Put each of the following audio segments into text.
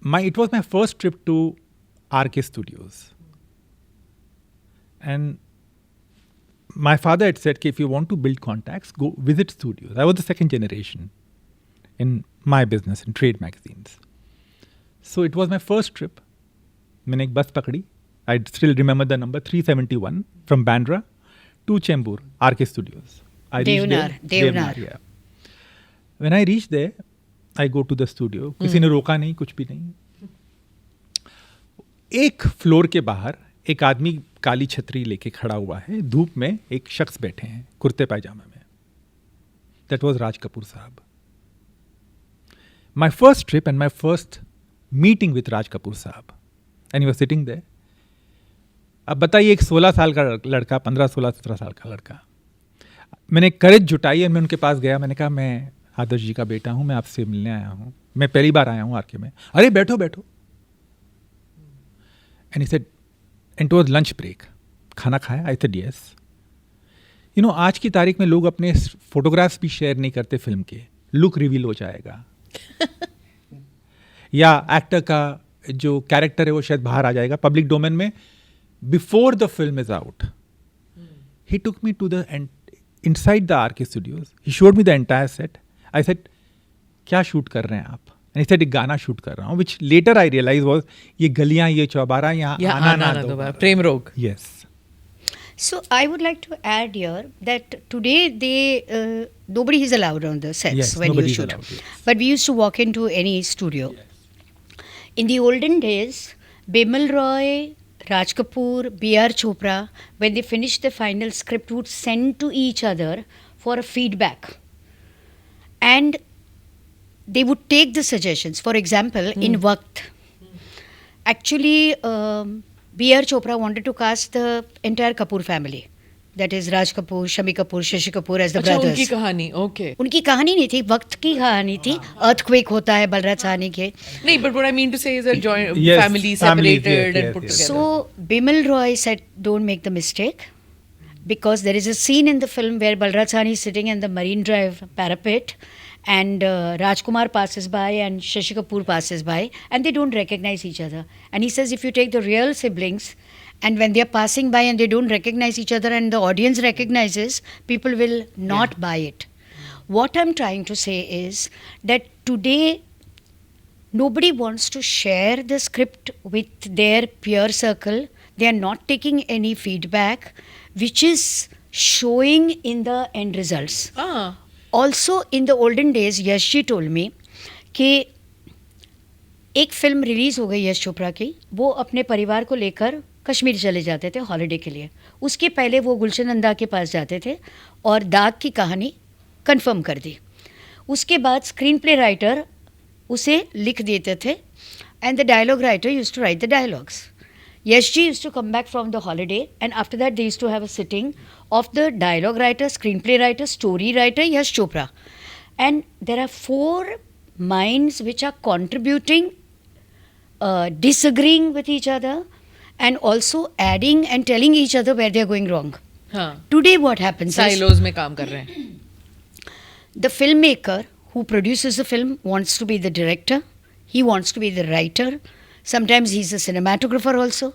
it was my first trip to RK Studios. And my father had said, if you want to build contacts, go visit studios. I was the second generation in my business, in trade magazines. So it was my first trip. मैंने एक बस पकड़ी. I still remember the number, 371 from Bandra to Chembur, RK Studios. Devnar. Yeah. When I reached there, I go to the studio. किसी ने रोका नहीं, कुछ भी नहीं. एक फ्लोर के बाहर एक आदमी काली छतरी लेके खड़ा हुआ है, धूप में एक शख्स बैठे हैं कुर्ते पायजामे में. That was Raj Kapoor साहब. My first trip and my first meeting with Raj Kapoor साहब. And he was sitting there. अब बताइए, एक 16 साल का लड़का, 15, 16, 17 साल का लड़का. मैंने करेज जुटाई और मैं उनके पास गया. मैंने कहा, मैं आदर्श जी का बेटा हूँ, मैं आपसे मिलने आया हूँ, मैं पहली बार आया हूँ आरके में. अरे बैठो बैठो. And he said, and it was lunch break. खाना खाया? I said yes. You know, आज की तारीख में लोग अपने फोटोग्राफ्स भी शेयर नहीं करते फिल्म के. लुक रिवील हो जाएगा. या एक्टर का जो कैरेक्टर है वो शायद बाहर आ जाएगा पब्लिक डोमेन में. Before the film is out, he took me to the inside the RK studios. He showed me the entire set. I said, क्या शूट कर रहे हैं आप? And he said, एक गाना शूट कर रहा हूँ, which later I realized was ये गलियाँ, ये चौबारा, यहाँ आना ना दो. प्रेम रोग. Yes. So I would like to add here that today nobody is allowed on the sets Yes, when you nobody is shoot. allowed, yes. But we used to walk into any studio. Yes. In the olden days, Bimal Roy, Raj Kapoor, B.R. Chopra, when they finished the final script, would send to each other for a feedback. And they would take the suggestions. For example, in Waqt, actually, B.R. Chopra wanted to cast the entire Kapoor family. That is Raj Kapoor, Shami Kapoor, Shashi Kapoor as the brothers. उनकी कहानी. Okay. उनकी कहानी नहीं थी, वक्त की कहानी थी. अर्थक्वेक होता है बलराज साहनी के. नहीं, but what I mean to say is that joint Yes, family families, separated yes, and put yes. together. So Bimal Roy said, don't make the mistake, because there is a scene in the film where Balraj Sahni is sitting in the Marine Drive parapet, and Rajkumar passes by and Shashi Kapoor passes by, and they don't recognize each other. And he says, if you take the real siblings, and when they are passing by and they don't recognize each other and the audience recognizes, people will not buy it. What I'm trying to say is that today nobody wants to share the script with their peer circle. They are not taking any feedback, which is showing in the end results. Also, in the olden days, Yash ji told me कि एक film release हो गई यश चोपड़ा की, वो अपने परिवार को लेकर कश्मीर चले जाते थे हॉलिडे के लिए. उसके पहले वो गुलशन नंदा के पास जाते थे और दाग की कहानी कंफर्म कर दी. उसके बाद स्क्रीन प्ले राइटर उसे लिख देते थे and the dialogue writer used to write the dialogues. Yash ji used to come back from the holiday, and after that they used to have a sitting of the dialogue writer, screenplay writer, story writer, Yash Chopra. And there are 4 minds which are contributing, disagreeing with each other, and also adding and telling each other where they are going wrong. Today what happens silos में काम कर रहे हैं. The filmmaker who produces the film wants to be the director, he wants to be the writer, sometimes he's a cinematographer also.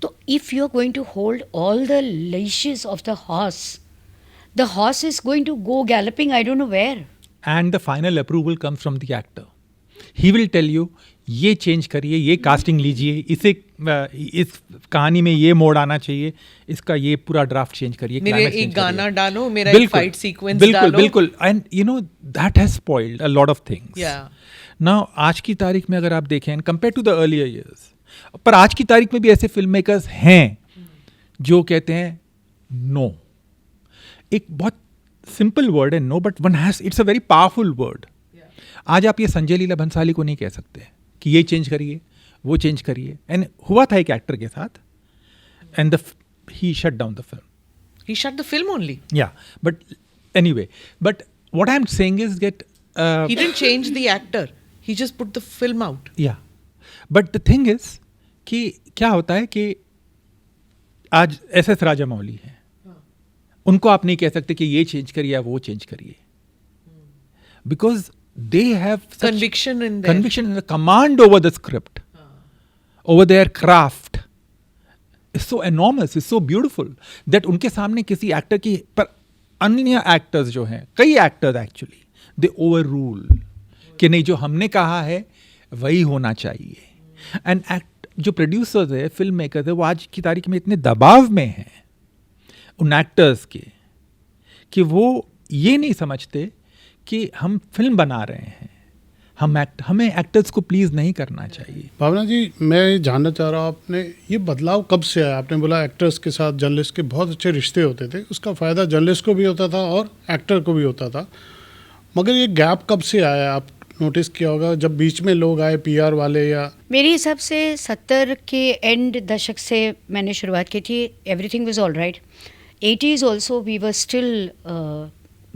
So if you're going to hold all the leashes of the horse is going to go galloping I don't know where. And the final approval comes from the actor. He will tell you, ये change करिए, ये casting लीजिए, इसे इस कहानी में ये मोड़ आना चाहिए, इसका ये पूरा ड्राफ्ट चेंज करिए, मेरे एक गाना डालो, मेरा एक फाइट सीक्वेंस डालो. बिल्कुल. And you know that has spoiled a lot of things. Now आज की तारीख में अगर आप देखें and compare to the earlier years, पर आज की तारीख में भी ऐसे फिल्म मेकर्स हैं जो कहते हैं नो. एक बहुत सिंपल वर्ड है no, but one has, it's a very powerful word. आज आप ये संजय लीला भंसाली को नहीं कह सकते कि ये चेंज करिए, वो चेंज करिए. एंड हुआ था एक एक्टर के साथ, and he shut down the film. He shut the film only. Yeah, but anyway, but what I'm saying is that he didn't change the actor. He just put the film out. Yeah, but the thing is कि क्या होता है कि आज SS Rajamouli है, उनको आप नहीं कह सकते कि ये चेंज करिए या वो चेंज करिए, because they have such conviction in there. conviction and the command over the script, over their craft is so enormous, is so beautiful that उनके सामने किसी एक्टर की, पर अन्य एक्टर्स जो हैं, कई actors actually they over rule कि नहीं, जो हमने कहा है वही होना चाहिए. एंड जो प्रोड्यूसर्स है, फिल्म मेकर्स है, वो आज की तारीख में इतने दबाव में हैं उन एक्टर्स के कि वो ये नहीं समझते कि हम फिल्म बना रहे हैं, हमें एक्टर्स को प्लीज नहीं करना चाहिए. भावना जी, मैं जानना चाह रहा हूँ, आपने ये बदलाव कब से आया? आपने बोला एक्टर्स के साथ जर्नलिस्ट के बहुत अच्छे रिश्ते होते थे, उसका फ़ायदा जर्नलिस्ट को भी होता था और एक्टर को भी होता था, मगर ये गैप कब से आया? आप नोटिस किया होगा जब बीच में लोग आए, पीआर वाले, या मेरे हिसाब से 70 के एंड दशक से मैंने शुरुआत की थी. Everything was all right. 80s also we were still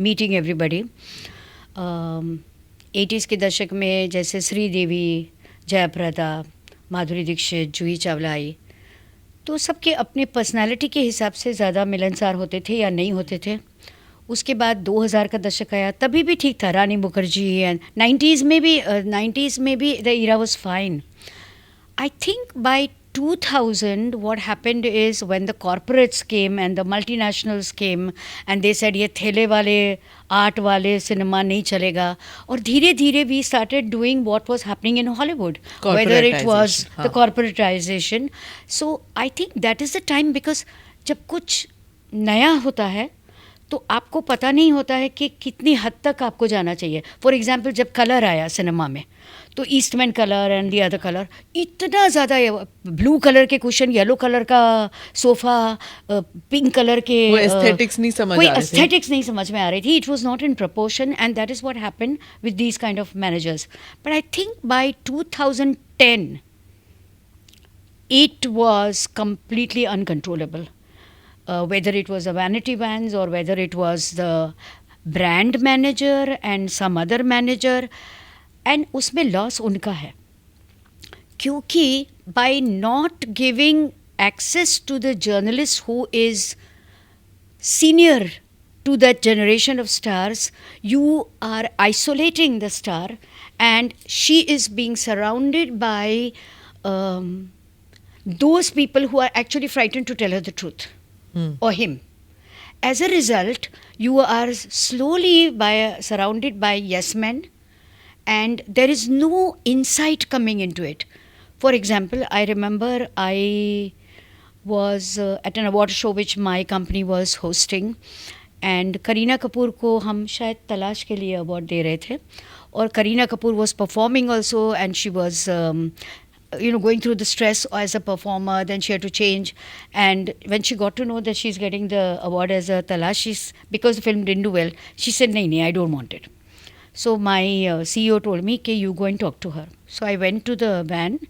meeting everybody. 80s के दशक में जैसे श्रीदेवी, जयप्रदा, माधुरी दीक्षित, जूही चावला आई, तो सबके अपने पर्सनालिटी के हिसाब से ज़्यादा मिलनसार होते थे या नहीं होते थे. उसके बाद 2000 का दशक आया, तभी भी ठीक था. रानी मुखर्जी एंड 90s में भी the era was fine. I think by 2000 what happened is when the corporates came and the multinationals came and they said ये थैले वाले आर्ट वाले सिनेमा नहीं चलेगा, और धीरे धीरे we started doing what was happening in Hollywood, whether it was the corporatization. So I think that is the time, because जब कुछ नया होता है तो आपको पता नहीं होता है कि कितनी हद तक आपको जाना चाहिए. फॉर एग्जाम्पल जब कलर आया सिनेमा में, तो Eastman colour and the other colour, इतना ज़्यादा ब्लू कलर के कुशन, येलो कलर का सोफ़ा, पिंक कलर के, कोई एस्थेटिक्स नहीं समझ में आ रही थी. It was not in proportion, and that is what happened with these kind of managers. But I think by 2010 it was completely uncontrollable. Whether it was the vanity vans or whether it was the brand manager and some other manager, and उसमें loss उनका है, क्योंकि by not giving access to the journalist who is senior to that generation of stars, you are isolating the star, and she is being surrounded by those people who are actually frightened to tell her the truth. Or him. As a result, you are slowly surrounded by yes men, and there is no insight coming into it. For example, I remember I was at an award show which my company was hosting, and Kareena Kapoor को हम शायद तलाश के लिए award दे रहे थे, और Kareena Kapoor was performing also, and she was going through the stress as a performer. Then she had to change, and when she got to know that she's getting the award as a Talash, because the film didn't do well, she said, "No, I don't want it." So my CEO told me, "Okay, you go and talk to her." So I went to the van,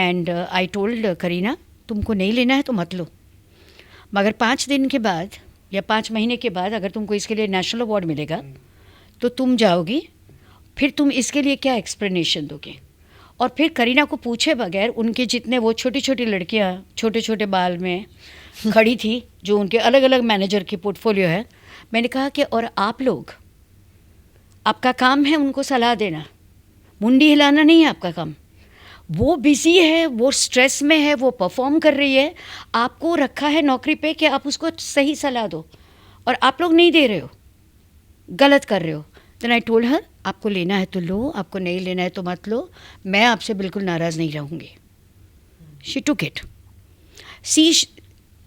and I told Kareena, तुमको नहीं लेना है तो मत लो, मगर 5 दिन के बाद या 5 महीने के बाद अगर तुमको इसके लिए नेशनल अवार्ड मिलेगा तो तुम जाओगी, फिर तुम इसके लिए क्या एक्सप्लेनेशन दोगे. और फिर करीना को पूछे बगैर उनके जितने वो छोटी छोटी लड़कियां छोटे छोटे बाल में खड़ी थी, जो उनके अलग अलग मैनेजर की पोर्टफोलियो है, मैंने कहा कि और आप लोग, आपका काम है उनको सलाह देना, मुंडी हिलाना नहीं है आपका काम. वो बिजी है, वो स्ट्रेस में है, वो परफॉर्म कर रही है, आपको रखा है नौकरी पे कि आप उसको सही सलाह दो, और आप लोग नहीं दे रहे हो, गलत कर रहे हो. देन आई टोल्ड हर, आपको लेना है तो लो, आपको नहीं लेना है तो मत लो, मैं आपसे बिल्कुल नाराज़ नहीं रहूँगी. She took it. See,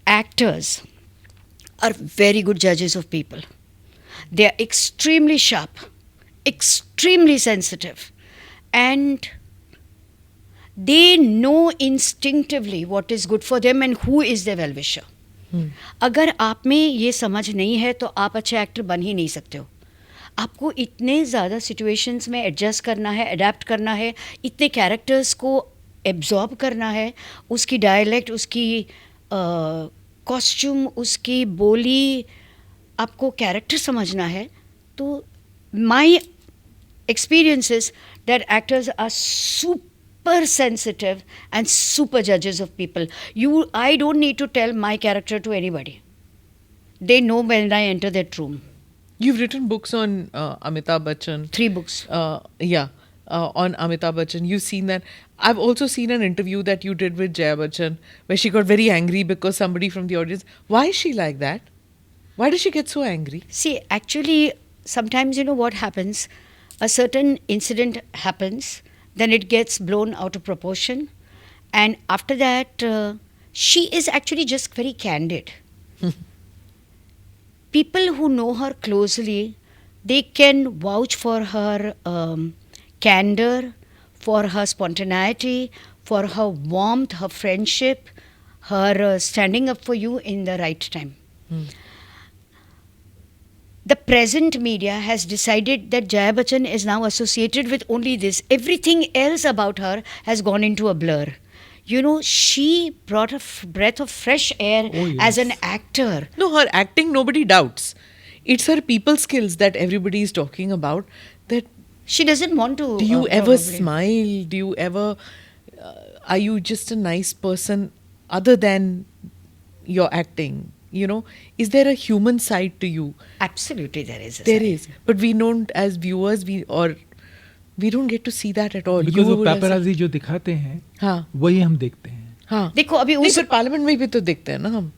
actors are very good जजेस of people. They are extremely sharp, extremely sensitive, and they know instinctively what is good for them and who is their well-wisher. अगर आप में ये समझ नहीं है तो आप अच्छे एक्टर बन ही नहीं सकते हो. आपको इतने ज़्यादा सिचुएशंस में एडजस्ट करना है, अडेप्ट करना है, इतने कैरेक्टर्स को एब्जॉर्ब करना है, उसकी डायलेक्ट, उसकी कॉस्ट्यूम, उसकी बोली, आपको कैरेक्टर समझना है. तो माई experience is that actors are super sensitive and super judges of people. I don't need to tell my character to anybody. They know when I enter that room. You've written books on Amitabh Bachchan. 3 books. On Amitabh Bachchan. You've seen that. I've also seen an interview that you did with Jaya Bachchan where she got very angry because somebody from the audience. Why is she like that? Why does she get so angry? See, actually, sometimes you know what happens? A certain incident happens, then it gets blown out of proportion, and after that, she is actually just very candid. People who know her closely, they can vouch for her candor, for her spontaneity, for her warmth, her friendship, her standing up for you in the right time. The present media has decided that Jaya Bachchan is now associated with only this. Everything else about her has gone into a blur. You know, she brought a breath of fresh air as an actor. No, her acting nobody doubts. It's her people skills that everybody is talking about. That She doesn't want to. do you ever probably. smile? Do you ever? Are you just a nice person other than your acting? You know, is there a human side to you? Absolutely, there is. There is, but we don't, as viewers, we don't get to see that at all. Because वो paparazzi जो दिखाते हैं, हाँ, वही हम देखते हैं. हाँ. देखो अभी नहीं, उस पर पार्लियामेंट में भी तो देखते हैं ना हम.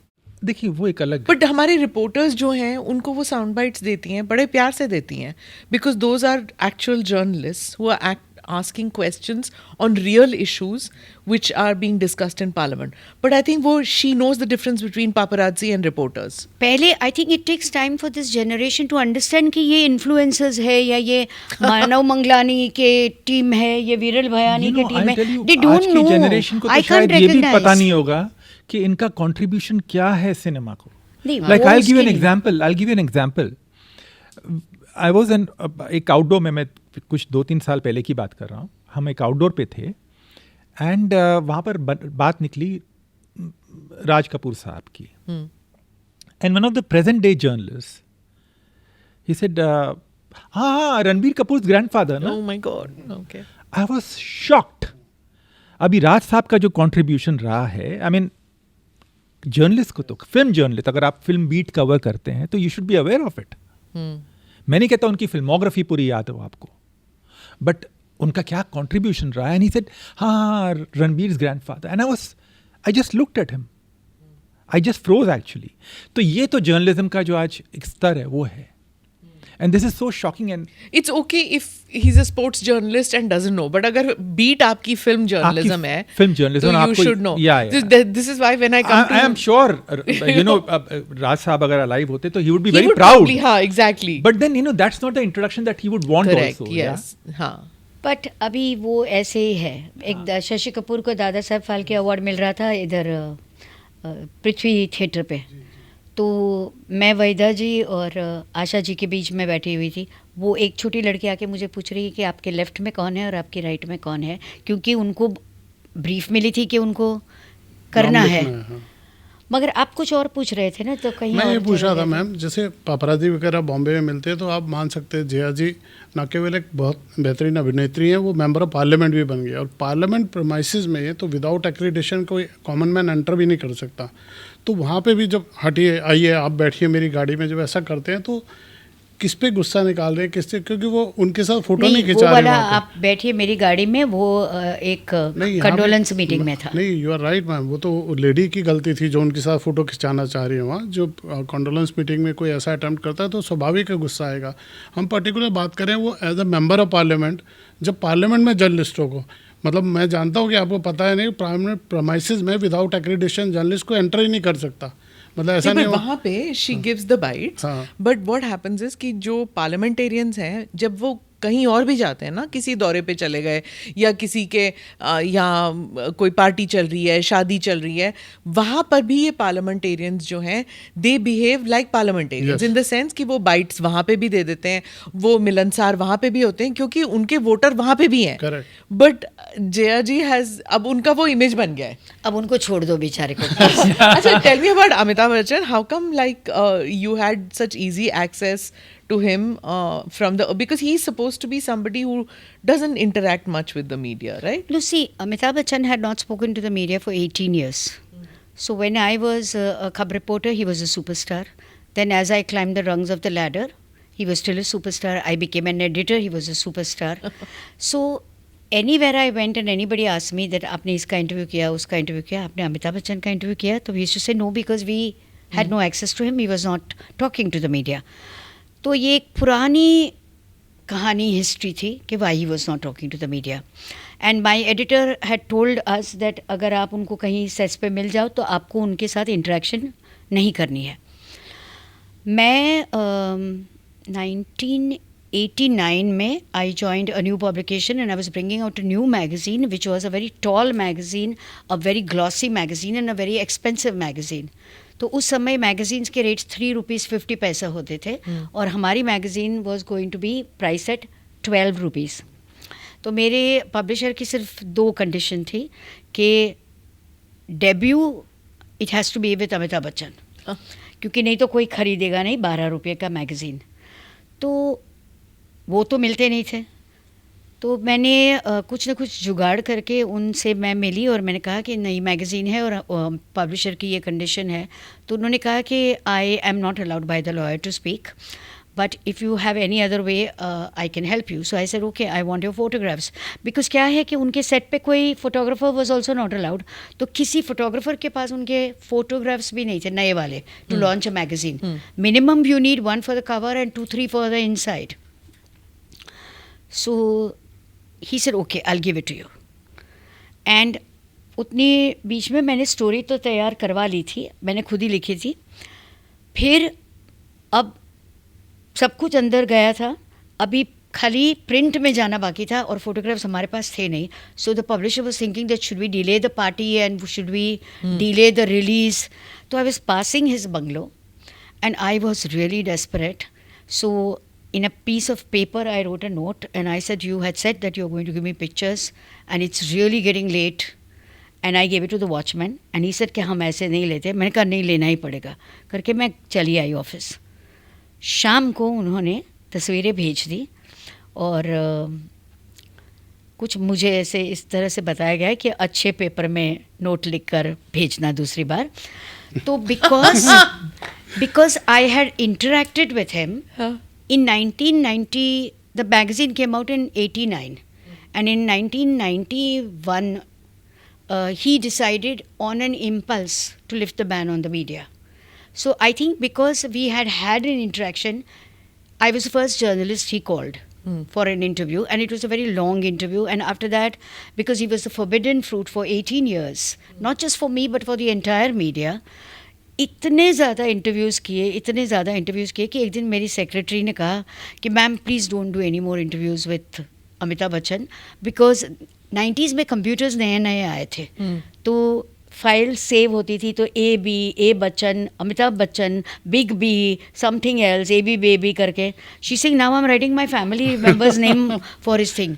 देखिए वो एक अलग. बट हमारे रिपोर्टर्स जो हैं उनको वो साउंड बाइट्स देती हैं, बड़े प्यार से देती हैं, because those are actual journalists who are asking questions on real issues which are being discussed in parliament. But I think she knows the difference between paparazzi and reporters. पहले I think it takes time for this generation to understand कि ये influencers है या ये मानव मंगलानी के team है, ये विरल भयानी के टीम है. They don't know. आज की जनरेशन को तो शायद ये भी पता नहीं होगा कि इनका कंट्रीब्यूशन क्या है सिनेमा को. Like I'll give you an example. I was एक आउटडोर में, मैं कुछ 2-3 साल पहले की बात कर रहा हूँ. हम एक आउटडोर पे थे एंड वहाँ पर बात निकली राज कपूर साहब की. And one of the present day journalist he said, हाँ रणबीर कपूर ग्रैंडफादर ना. Oh my God. Okay. I was shocked. अभी राज साहब का जो कंट्रीब्यूशन रहा है, आई मीन जर्नलिस्ट को तो, फिल्म जर्नलिस्ट, अगर आप फिल्म बीट कवर करते हैं तो you should be aware of it. मैं नहीं कहता उनकी फिल्मोग्राफी पूरी याद हो आपको, बट उनका क्या कंट्रीब्यूशन रहा है. एंड ही सेड, हाँ Ranbir grandfather. And I just looked at him, I just froze actually. तो ये तो जर्नलिज्म का जो आज एक स्तर है वो है. And this is so shocking. And it's okay if he's a sports journalist and doesn't know, but अगर beat आपकी film journalism है, film journalism, तो you should know. Yeah. This is why when I come I am sure, you know, Raj साहब अगर alive होते तो he would be very proud. Probably, हाँ, exactly. But then, you know, that's not the introduction that he would want. Correct, also. yes. Yeah? हाँ. But अभी वो ऐसे ही है. एक शशि कपूर को दादा साहब फाल्के अवार्ड मिल रहा था इधर पृथ्वी थिएटर पे. तो मैं वहीदा जी और आशा जी के बीच में बैठी हुई थी. वो एक छोटी लड़की आके मुझे पूछ रही है कि आपके लेफ़्ट में कौन है और आपके राइट में कौन है, क्योंकि उनको ब्रीफ मिली थी कि उनको करना है. मगर आप कुछ और पूछ रहे थे ना, तो कहीं मैं और ये पूछ रहा था चले गए मैम, जैसे पापराजी वगैरह बॉम्बे में मिलते हैं तो आप मान सकते हैं जया जी न केवल एक बहुत बेहतरीन अभिनेत्री हैं, वो मेंबर ऑफ पार्लियामेंट भी बन गए. और पार्लियामेंट प्रेमाइसेस में ये तो विदाउट एक्रीडिटेशन कोई कॉमन मैन एंटर भी नहीं कर सकता. तो वहाँ पे भी जब हटिए आइए आप बैठिए मेरी गाड़ी में, जब ऐसा करते हैं तो किस पे गुस्सा निकाल रहे हैं, किससे, क्योंकि वो उनके साथ फोटो नहीं खिंचा रहे. वाला आप बैठिए मेरी गाड़ी में, वो एक कंडोलेंस मीटिंग में था. नहीं, यू आर राइट मैम, वो तो लेडी की गलती थी जो उनके साथ फोटो खिंचाना चाह रही है वहाँ. जो कंडोलेंस मीटिंग में कोई ऐसा अटेम्प्ट करता है तो स्वाभाविक है गुस्सा आएगा. हम पर्टिकुलर बात करें वो as a member of parliament, जब पार्लियामेंट में जर्नलिस्टों को, मतलब मैं जानता हूँ कि आपको पता है नहीं, पार्लियामेंट प्रेमाइसेस में विदाउट एक्रीडिटेशन जर्नलिस्ट को एंटर ही नहीं कर सकता. मतलब ऐसा नहीं, वहाँ पे she gives the bytes, but what happens is कि जो पार्लियामेंटेरियंस हैं जब वो कहीं और भी जाते हैं ना, किसी दौरे पे चले गए या किसी के यहाँ कोई पार्टी चल रही है, शादी चल रही है, वहाँ पर भी ये पार्लियामेंटेरियंस जो हैं they behave like parliamentarians in the sense कि वो बाइट्स वहाँ पे भी दे देते हैं, वो मिलनसार वहाँ पे भी होते हैं क्योंकि उनके वोटर वहाँ पे भी हैं. बट जया जी हैज, अब उनका वो इमेज बन गया है, अब उनको छोड़ दो बेचारे को. अच्छा, tell me about Amitabh Bachchan. How come like you had such easy access to him from the, because he's supposed to be somebody who doesn't interact much with the media, right? No, see, Amitabh Bachchan had not spoken to the media for 18 years. So when I was a cub reporter, he was a superstar. Then as I climbed the rungs of the ladder, He was still a superstar. I became an editor. He was a superstar. So anywhere I went and anybody asked me that आपने इसका interview किया, उसका interview किया, आपने अमिताभ बच्चन का interview किया, तो we used to say no because we had no access to him. He was not talking to the media. तो ये एक पुरानी कहानी हिस्ट्री थी कि why he was not talking to the media. And my editor had told us that अगर आप उनको कहीं सेट्स पे मिल जाओ तो आपको उनके साथ इंटरेक्शन नहीं करनी है. मैं 1989 में I joined a new publication and I was bringing out a new magazine which was a very tall magazine, a very glossy magazine and a very expensive magazine. तो उस समय मैगजीन्स के रेट्स 3 रुपीज़ 50 पैसा होते थे और हमारी magazine was going to be price at 12 rupees. तो मेरे पब्लिशर की सिर्फ 2 कंडीशन थी कि debut it has to be with Amitabh Bachchan, क्योंकि नहीं तो कोई ख़रीदेगा नहीं 12 रुपये का मैगज़ीन. तो वो तो मिलते नहीं थे. तो मैंने कुछ ना कुछ जुगाड़ करके उनसे मैं मिली और मैंने कहा कि नई मैगज़ीन है और पब्लिशर की ये कंडीशन है. तो उन्होंने कहा कि I am not allowed by the lawyer to speak, but if you have any other way I can help you. So I said okay, I want your photographs. Because क्या है कि उनके सेट पे कोई photographer was also not allowed. तो किसी photographer के पास उनके फोटोग्राफ्स भी नहीं थे नए वाले to launch a magazine. Minimum you need 1 for the cover and 2-3 for the inside. So he said okay, I'll give it to you. and उतनी बीच में मैंने स्टोरी तो तैयार करवा ली थी, मैंने खुद ही लिखी थी. फिर अब सब कुछ अंदर गया था, अभी खाली प्रिंट में जाना बाकी था और फोटोग्राफ्स हमारे पास थे नहीं. So the publisher was thinking that should we delay the party and should we delay the release. तो I was passing his bungalow and I was really desperate. So in a piece of paper I wrote a note and I said, you had said that you're going to give me pictures and it's really getting late. And I gave it to the watchman and he said कि हम ऐसे नहीं लेते. मैंने कहा नहीं, लेना ही पड़ेगा करके मैं चली आई ऑफिस. शाम को उन्होंने तस्वीरें भेज दी और कुछ मुझे ऐसे इस तरह से बताया गया कि अच्छे पेपर में नोट लिख कर भेजना दूसरी बार. तो because I had interacted with him in 1990, the magazine came out in 89 and in 1991 he decided on an impulse to lift the ban on the media. So I think because we had an interaction, I was the first journalist he called for an interview and it was a very long interview. And after that, because he was the forbidden fruit for 18 years, not just for me but for the entire media, इतने ज़्यादा interviews किए कि एक दिन मेरी secretary ने कहा कि ma'am please don't do any more interviews with Amitabh Bachchan, because 90s में कंप्यूटर्स नए आए थे. तो फाइल सेव होती थी तो A Bachchan, Amitabh Bachchan, big B, something else, A B baby करके. She sing now I am writing my family members name for his thing.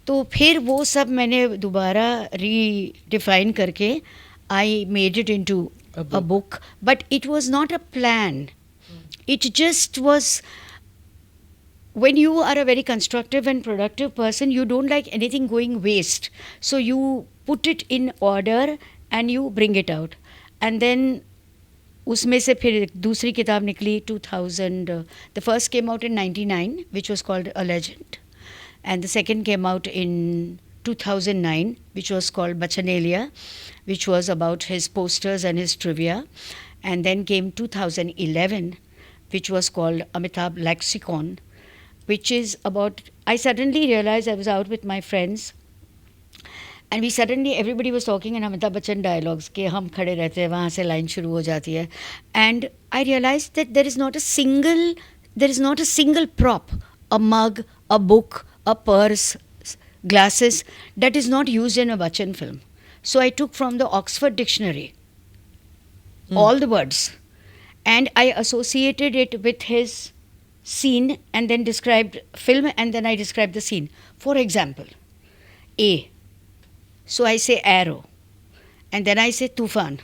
तो फिर वो सब मैंने दोबारा रीडिफाइन करके I made it into a book, but it was not a plan. It just was, when you are a very constructive and productive person, you don't like anything going waste. So you put it in order and you bring it out. And then उसमें से फिर दूसरी किताब निकली 2000. The first came out in 99, which was called A Legend. And the second came out in 2009, which was called Bachanalia, which was about his posters and his trivia. And then came 2011, which was called Amitabh Lexicon, which is about, I suddenly realized I was out with my friends and we suddenly, everybody was talking in Amitabh Bachchan dialogues कि हम खड़े रहते हैं, वहाँ से line शुरू हो जाती है. And I realized that there is not a single prop, a mug, a book, a purse, glasses, that is not used in a Bachchan film. So I took from the Oxford Dictionary all the words and I associated it with his scene and then described film and then I described the scene. For example, A. So I say arrow and then I say tufan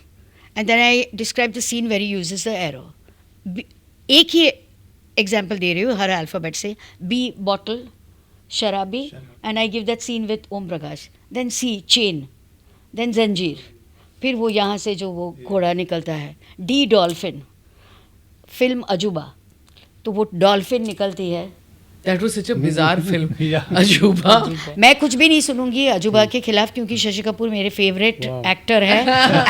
and then I describe the scene where he uses the arrow. एक ही example दे रही हूँ हर alphabet से. B. Bottle, Sharabi, and I give that scene with Om Prakash. Then C. Chain, then Zanjeer. फिर वो यहाँ से जो वो घोड़ा निकलता है. D. Dolphin, फिल्म अजूबा. तो वो डॉल्फिन निकलती है. That was such a bizarre film. Yeah. अजूबा. मैं कुछ भी नहीं सुनूंगी अजूबा के खिलाफ क्योंकि शशि कपूर मेरे फेवरेट एक्टर है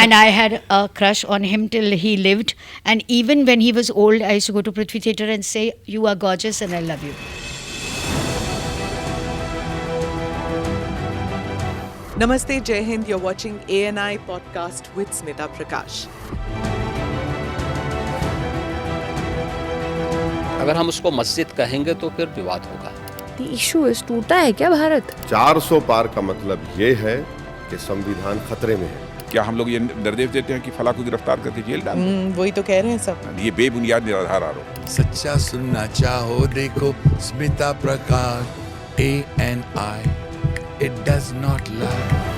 and I had a crush on him till he lived and even when he was old I used to go to Prithvi theatre and say you are gorgeous and I love you. Namaste, Jai Hind. You're watching ANI podcast with Smita Prakash. अगर हम उसको मस्जिद कहेंगे तो फिर विवाद होगा. The issue is टूटा है क्या भारत? 400 पार का मतलब ये है कि संविधान खतरे में है. क्या हम लोग ये निर्देश देते हैं कि फला को गिरफ्तार करके जेल डाल दें? वही तो कह रहे हैं सब. ये बेबुनियाद निराधार आरोप. सच्चा सुनना चाहो देखो स्मिता प्रकाश ANI. It does not lie.